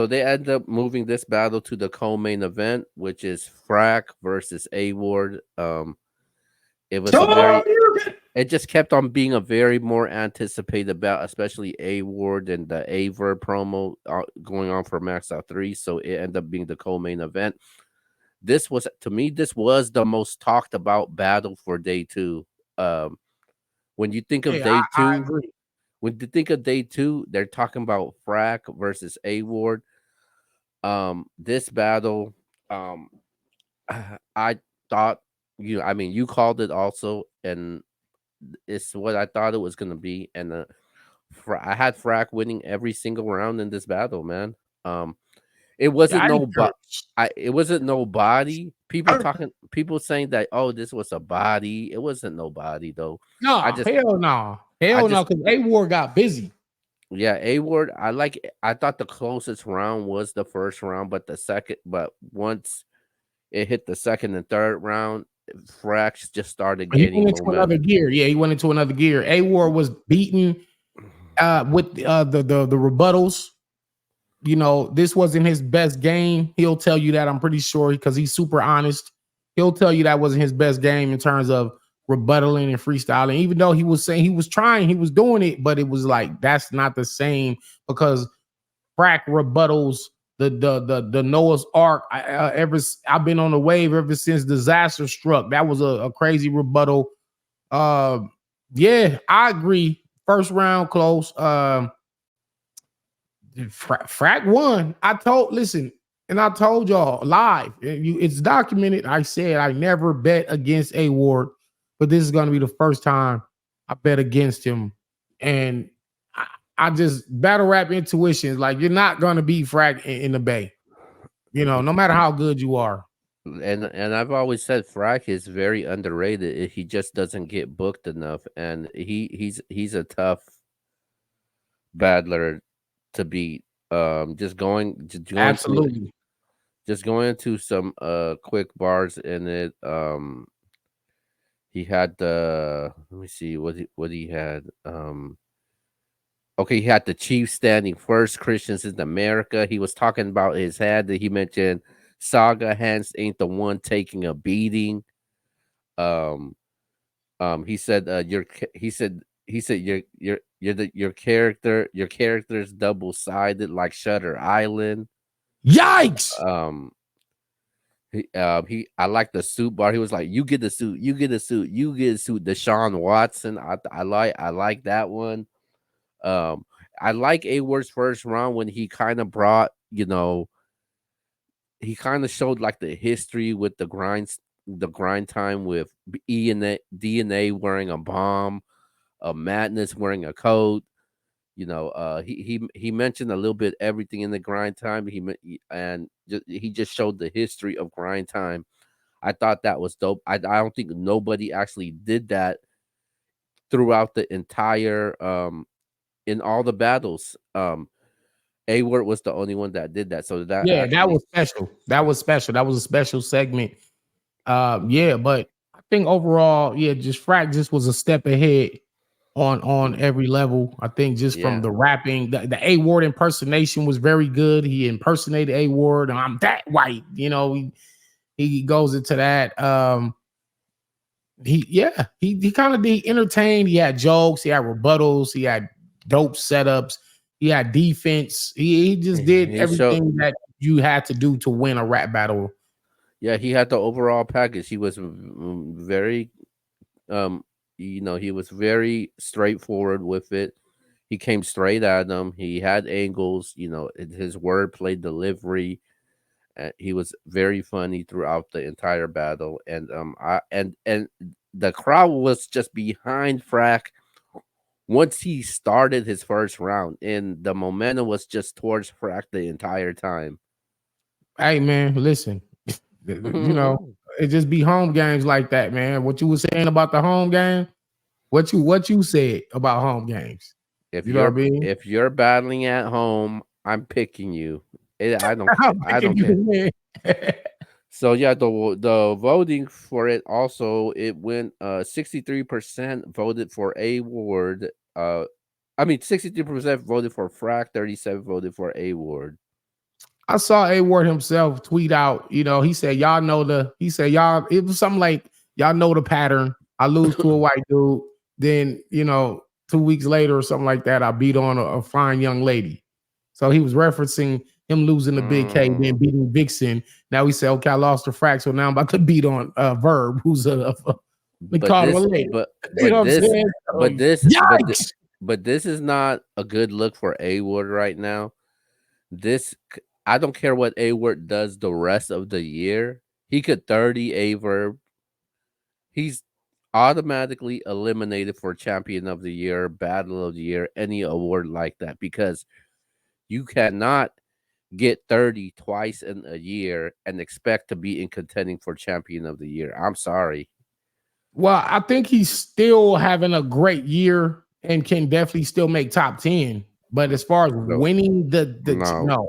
So they end up moving this battle to the co-main event, which is Frak versus A Ward. It was a Oh, very it just kept on being a very more anticipated bout, especially A Ward and the Aver promo going on for Max Out 3. So it ended up being the co-main event. This was, to me, this was the most talked about battle for day two. Um, when you think of yeah, day I two, agree. when you think of day two, they're talking about Frak versus A Ward. This battle, um, I thought I mean, you called it also, and it's what I thought it was gonna be. And I had Frak winning every single round in this battle, man. Um, it Yeah, wasn't I no, didn't care. but it wasn't no body. People saying that, oh, this was a body. It wasn't no body though. I No, just, hell no. I Hell no, just, because A War got busy. yeah, A Ward. I thought the closest round was the first round, but once it hit the second and third round, Frax just started He went gaining into another momentum. gear. Yeah, he went into another gear. A War was beaten with the rebuttals. You know, this wasn't his best game. He'll tell you that. I'm pretty sure because he's super honest. He'll tell you that wasn't his best game in terms of rebuttaling and freestyling. Even though he was saying he was trying, he was doing it, but it was like that's not the same because Frak rebuttals the Noah's Ark. I've been on the wave ever since disaster struck. That was a crazy rebuttal. Uh, yeah, I agree. First round close. Frak won. Listen, and I told y'all live. It's documented. I said I never bet against A Ward, but this is going to be the first time I bet against him. And I just battle rap intuitions. Like you're not going to beat Frak in the Bay. You know, no matter how good you are. And I've always said Frack is very underrated. He just doesn't get booked enough, and he's a tough battler to beat. Absolutely. Just going into some quick bars in it. He had the let me see what he had. Okay, he had the Chiefs standing first, Christians in America. He was talking about his head that he mentioned. Saga hands ain't the one taking a beating. Um, he said, he said your character's double sided like Shutter Island. Yikes! Um, I like the suit bar. He was like, "You get the suit, you get a suit, you get a suit." Deshaun Watson, I like that one. Um, I like A Ward's first round when he kind of brought, he kind of showed like the history with the grind time with DNA wearing a bomb, Madness wearing a coat. He mentioned a little bit everything in the grind time. He just showed the history of grind time. I thought that was dope. I don't think nobody actually did that throughout the entire in all the battles. A Word was the only one that did that. So that Yeah, that actually, was special. That was special. That was a special segment. Yeah, but I think overall, yeah, just Frak just was a step ahead on every level. I think just from yeah. the rapping, the A Ward impersonation was very good. He impersonated A Ward, and I'm that white. You know, he goes into that. He kind of be entertained. He had jokes, he had rebuttals, he had dope setups, he had defense. He just did He showed, everything that you had to do to win a rap battle. yeah, he had the overall package. He was very, um, he was very straightforward with it. He came straight at them. He had angles, his wordplay delivery. He was very funny throughout the entire battle, and the crowd was just behind Frack once he started his first round, and the momentum was just towards Frack the entire time. Hey man, listen, you know, it just be home games like that, man. What you were saying about the home game, what you said about home games. if You know what I you're mean? if you're battling at home, I'm picking you. I don't care. I'm I picking don't you care. to win. So yeah, the voting for it also, it went 63% voted for A Ward. I mean 63% voted for Frack, 37 voted for A Ward. I saw A Ward himself tweet out, he said, y'all know he said, y'all, it was something like, y'all know the pattern. I lose to a white dude. Then, 2 weeks later or something like that, I beat on a fine young lady. So he was referencing him losing the Big K, then Mm. beating Vixen. Now he said, okay, I lost to Frak. So now I'm about to beat on Verb, who's they But called him a this, lady. but You know but what I'm this, saying? So, but this, but th- yikes. but this is not a good look for A Wood right now. I don't care what A Word does the rest of the year. He could 30 A Verb. He's automatically eliminated for champion of the year, battle of the year, any award like that because you cannot get 30 twice in a year and expect to be in contending for champion of the year. I'm sorry. Well, I think he's still having a great year and can definitely still make top 10. But as far as No, winning no, no,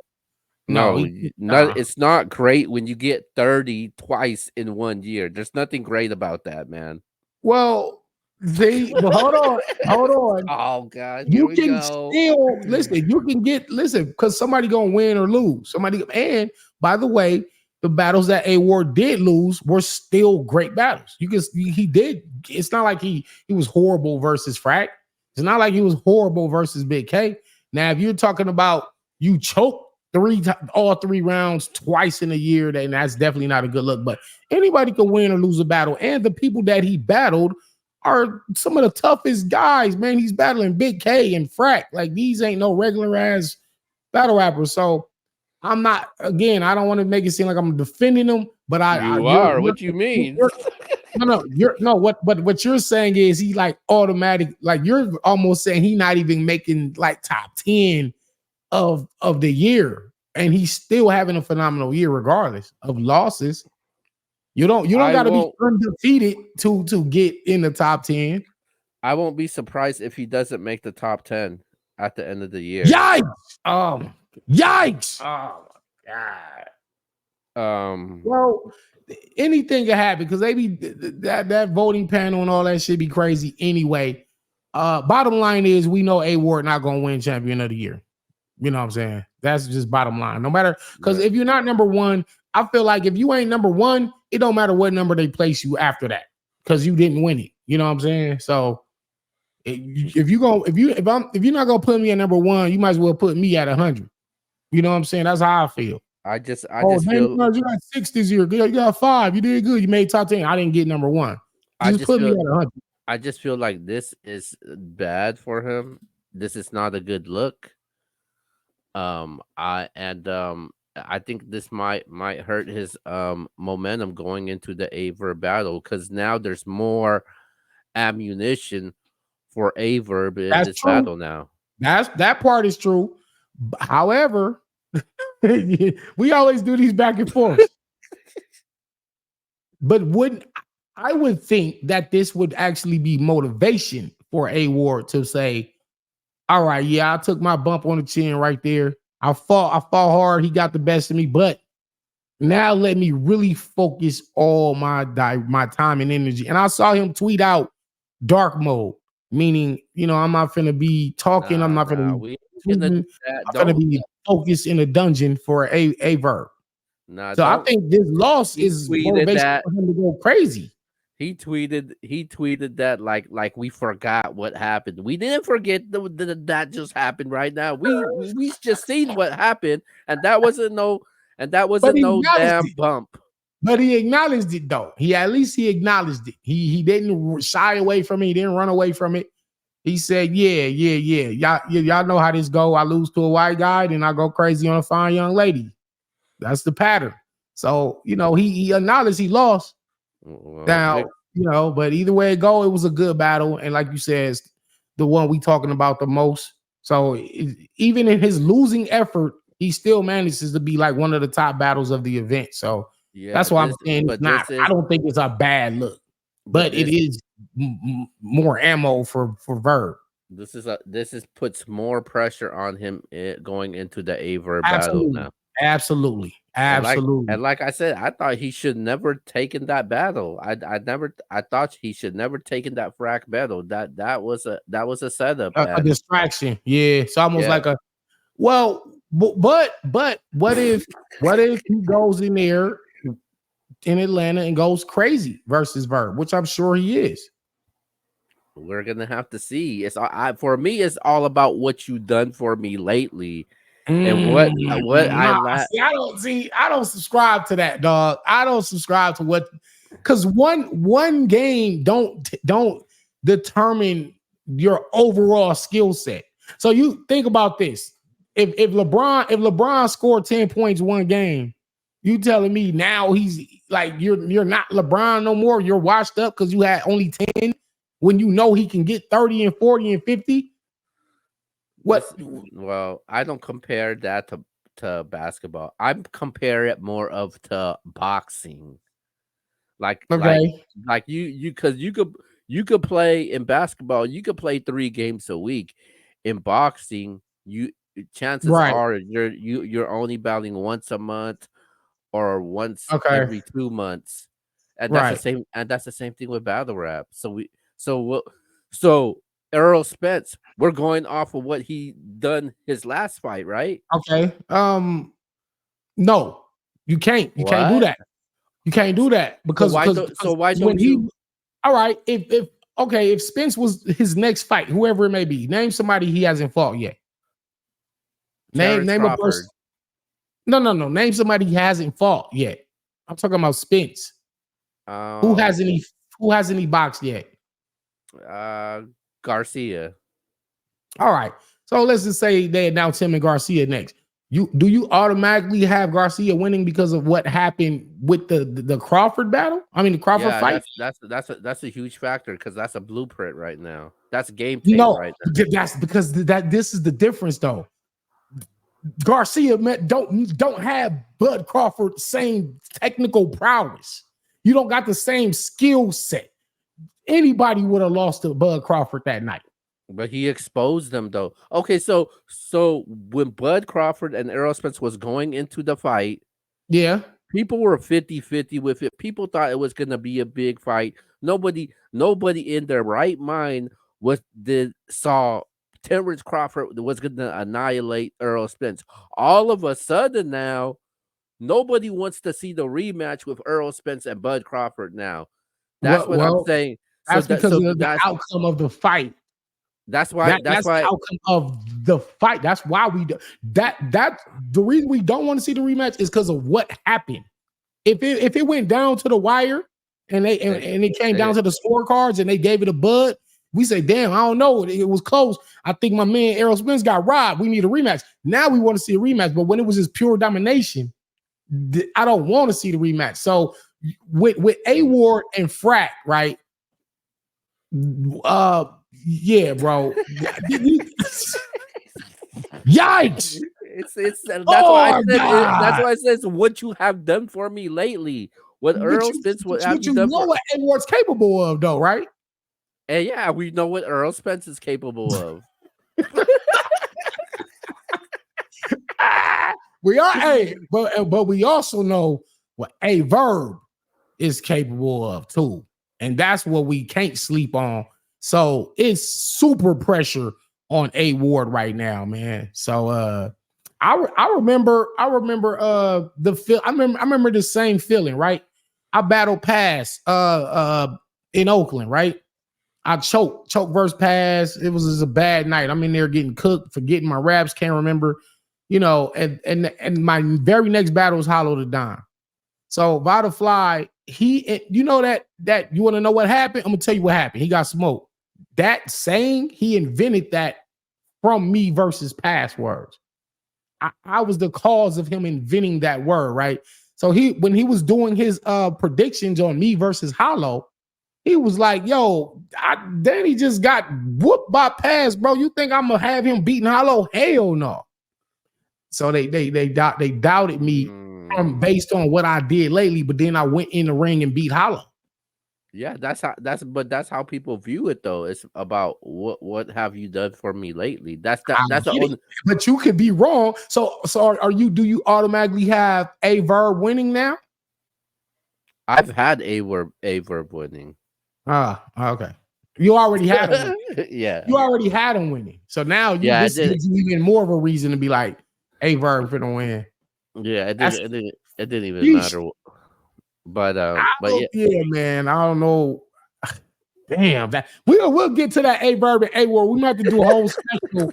no, no, nah. it's not great when you get 30 twice in 1 year. There's nothing great about that, man. Well, but hold on. Oh God, here You we can go. still listen. You can listen because somebody gonna win or lose. And by the way, the battles that A Ward did lose were still great battles. He did. It's not like he was horrible versus Frak. It's not like he was horrible versus Big K. Now, if you're talking about you choke all 3 rounds twice in a year, then that's definitely not a good look. But anybody can win or lose a battle, and the people that he battled are some of the toughest guys, man. He's battling Big K and Frak. Like these ain't no regular ass battle rappers. So I'm not again, I don't want to make it seem like I'm defending them, but I You are. What you mean? you're no, you're no what you're saying is he like automatic, like you're almost saying he not even making like top 10 of the year. And he's still having a phenomenal year regardless of losses. You don't I got to be won't. undefeated to get in the top 10. I won't be surprised if he doesn't make the top 10 at the end of the year. Yikes! Yikes! Oh my god! Um, Well, anything can happen because they be that voting panel and all that shit be crazy anyway. Bottom line is we know A Ward not gonna win champion of the year. You know what I'm saying? That's just bottom line. No matter because but if you're not number one, I feel like if you ain't number one, it don't matter what number they place you after that because you didn't win it. You know what I'm saying? So if you go if you're not gonna put me at number one, you might as well put me at 100. You know what I'm saying? That's how I feel. I Oh, just damn, feel you got 6 this year. You got 5. You did good. You made top 10. I didn't get number one. I Just just put me feel at 100. I just feel like this is bad for him. This is not a good look. I think this might hurt his momentum going into the Aver battle because now there's more ammunition for Averb in That's this true. battle now. That part is true. However, we always do these back and forth. But wouldn't I would think that this would actually be motivation for A Ward to say, all right, yeah, I took my bump on the chin right there. I fought hard. He got the best of me, but now let me really focus all my time and energy. And I saw him tweet out dark mode, meaning, I'm not finna be talking, I'm not finna Nah, be we ain't finna do tweeting, that. I'm finna Don't be focused in a dungeon for a verb. nah, So I don't. think this loss He is tweeted motivation that. for him to go crazy. He tweeted that like we forgot what happened. We didn't forget that just happened right now. We just seen what happened, and that wasn't no But he acknowledged damn it. bump. But he acknowledged it though. He acknowledged it. He didn't shy away from it. He didn't run away from it. He said, yeah. Y'all know how this go. I lose to a white guy, then I go crazy on a fine young lady. That's the pattern. So, he acknowledged he lost. Well, Now, but either way it go, it was a good battle. And like you said, it's the one we talking about the most. So even in his losing effort, he still manages to be like one of the top battles of the event. So yeah, that's why I'm saying it's but not. I don't think it's a bad look, but but it this is more ammo for Verb. this is puts more pressure on him going into the Aver battle Absolutely, now. absolutely, absolutely. And like I said, I thought he should never taken that battle. I thought he should never taken that frack battle. That was a setup A and distraction, yeah. It's almost yeah. like a well. but what if he goes in there in Atlanta and goes crazy versus Verb, which I'm sure he is. We're gonna have to see. For me, it's all about what you done for me lately, and what I Nah, la. I don't subscribe to that, dog. I don't subscribe to what because one game don't determine your overall skill set. So you think about this. If LeBron scored 10 points one game, you telling me now he's like you're not LeBron no more. You're washed up because you had only 10 when you know he can get 30 and 40 and 50. What Well, I don't compare that to basketball. I compare it more of to boxing. Like like okay. like you because you could play in basketball. You could play 3 games a week. In boxing, you chances Right. are you're only battling once a month or once Okay. every 2 months, Right. and that's the same thing with battle rap. So what so Earl Spence, we're going off of what he done his last fight, right? Okay. No, you can't. You can't do What? that. You can't do that So because why when don't he you all right, if okay, if Spence was his next fight, whoever it may be, name somebody he hasn't fought yet. Terrence Name a person. Crawford, No. Name somebody he hasn't fought yet. I'm talking about Spence. Who um hasn't he who hasn't he boxed yet? uh Garcia. All right. So let's just say they announce him and Garcia next. You automatically have Garcia winning because of what happened with the Crawford battle? I mean the Crawford Yeah, fight? that's a huge factor because that's a blueprint right now. That's game tape No, right that's because this is the difference though. Garcia don't have Bud Crawford same technical prowess. You don't got the same skill set. Anybody would have lost to Bud Crawford that night. But he exposed them though. Okay, so when Bud Crawford and Errol Spence was going into the fight, Yeah. people were 50-50 with it. People thought it was gonna be a big fight. Nobody in their right mind was did saw Terrence Crawford was gonna annihilate Errol Spence. All of a sudden now, nobody wants to see the rematch with Errol Spence and Bud Crawford now. That's what I'm Well, saying. that's because of the outcome of the fight. That's That's the why outcome of the fight. That's why we do that. The reason we don't want to see the rematch is because of what happened. If it went down to the wire and they, and it came down they to the scorecards and they gave it a Bud, we say, damn, I don't know. It was close. I think my man Errol Spence got robbed. We need a rematch. Now we want to see a rematch. But when it was just pure domination, I don't want to see the rematch. So with A Ward and Frak, right? Uh yeah, bro. Yikes. it's that's why I Oh said it, that's God. why I said it's what you have done for me lately. What But Earl you Spence, what have but you you done know for? what A Ward's capable of, though, right? And yeah, we know what Earl Spence is capable of. We are but we also know what A Verb is capable of too. And that's what we can't sleep on. So it's super pressure on A Ward right now, man. So I remember the feel I remember the same feeling, right? I battled pass in Oakland, right? I choke verse pass. It was just a bad night. I'm in there getting cooked, forgetting my raps, can't remember, and my very next battle was Hollow to Don. So Butterfly, you know that you want to know what happened? I'm gonna tell you what happened. He got smoked. That saying, he invented that from me versus passwords. I was the cause of him inventing that word, right? So when he was doing his predictions on me versus Hollow, he was like, "Yo, Danny just got whooped by pass, bro. You think I'm gonna have him beating Hollow? Hell no." So they doubted me from Mm. based on what I did lately, but then I went in the ring and beat Hollow. Yeah, that's how people view it though. It's about what have you done for me lately. I That's the get it, only. but you could be wrong. So are you? Do you automatically have a verb winning now? I've had a verb winning. Okay. You already had him winning. Yeah. You already had him winning. So now Yeah, I this did. gives you even more of a reason to be like, A Verb finna win. Yeah, it That's didn't. It didn't even yeesh. matter. But yeah, Yeah, man. I don't know. Damn, that we'll get to that A Verb and A War. We might have to do a whole special.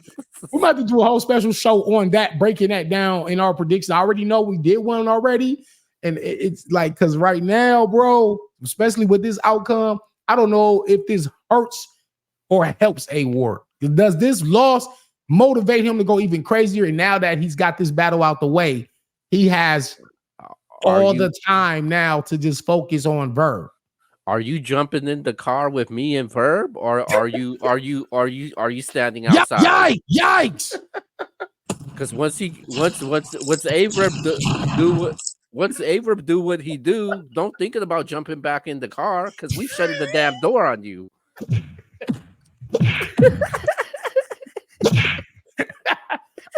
We might have to do a whole special show on that, breaking that down in our prediction. I already know we did one already, and it's like because right now, bro, especially with this outcome, I don't know if this hurts or helps A War. Does this loss motivate him to go even crazier? And now that he's got this battle out the way, he has are all you the time now to just focus on Verb. are you jumping in the car with me and Verb, or are you standing Yeah, outside? yikes! Because once Averb do what once Averb do what he do, don't thinking about jumping back in the car because we shutting the damn door on you.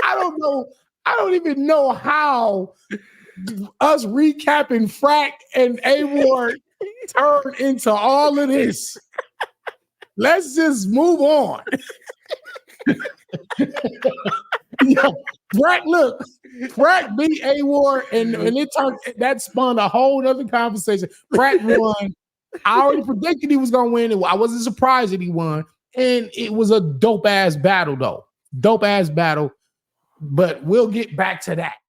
I don't know. I don't even know how us recapping Frak and A Ward turned into all of this. Let's just move on. Yo, Frak, look, Frak beat A Ward, and it turned that spawned a whole other conversation. Frak won. I already predicted he was gonna win. I wasn't surprised that he won, and it was a dope ass battle, though. Dope ass battle. But we'll get back to that.